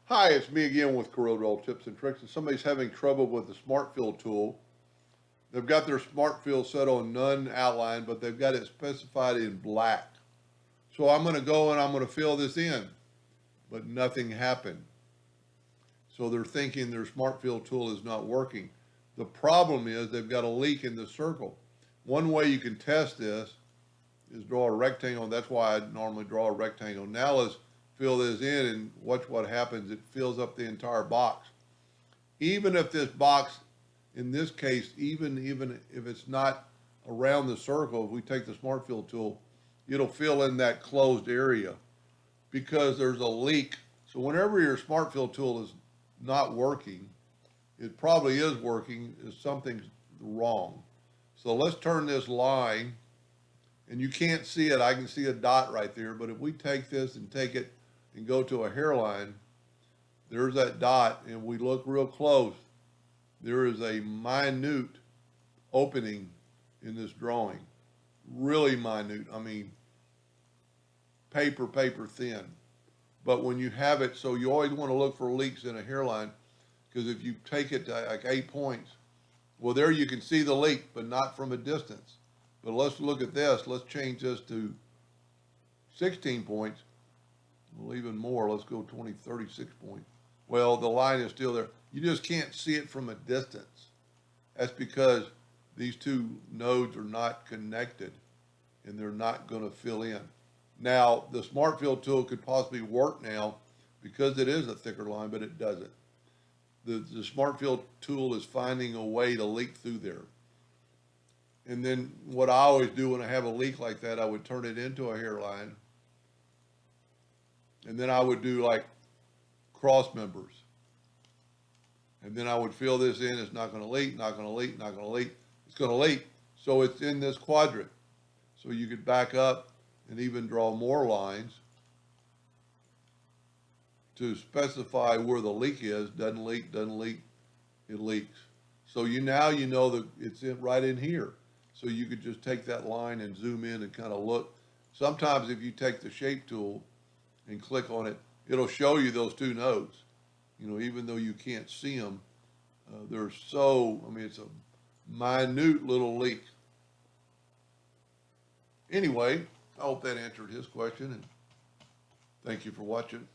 Hi, it's me again with Corel tips and tricks. If somebody's having trouble with the Smart Fill tool, they've got their Smart Fill set on none outline, but they've got it specified in black. So I'm going to go and I'm going to fill this in, but nothing happened. So they're thinking their Smart Fill tool is not working. The problem is they've got a leak in the circle. One way you can test this is draw a rectangle. That's why I normally draw a rectangle. Now let's fill this in and watch what happens. It fills up the entire box. Even if this box, in this case, even if it's not around the circle, if we take the Smart Fill tool, it'll fill in that closed area because there's a leak. So whenever your Smart Fill tool is not working, it probably is working, is something's wrong. So let's turn this line, and you can't see it. I can see a dot right there, but if we take this and take it and go to a hairline, there's that dot, and we look real close, there is a minute opening in this drawing. Really minute. I mean, paper thin. But when you have it, so you always want to look for leaks in a hairline, because if you take it to like 8 points, well, there you can see the leak, but not from a distance. But let's look at this. Let's change this to 16 points. Well, even more. Let's go 36 points. Well, the line is still there. You just can't see it from a distance. That's because these two nodes are not connected and they're not going to fill in. Now, the Smart Fill tool could possibly work now because it is a thicker line, but it doesn't. The Smart Fill tool is finding a way to leak through there. And then what I always do when I have a leak like that, I would turn it into a hairline. And then I would do like cross members. And then I would fill this in. It's not going to leak, not going to leak, not going to leak. It's going to leak. So it's in this quadrant. So you could back up and even draw more lines to specify where the leak is. Doesn't leak, doesn't leak, it leaks. So now you know that it's right in here. So you could just take that line and zoom in and kind of look. Sometimes if you take the shape tool and click on it, it'll show you those two nodes. You know, even though you can't see them, it's a minute little leak. Anyway, I hope that answered his question, and thank you for watching.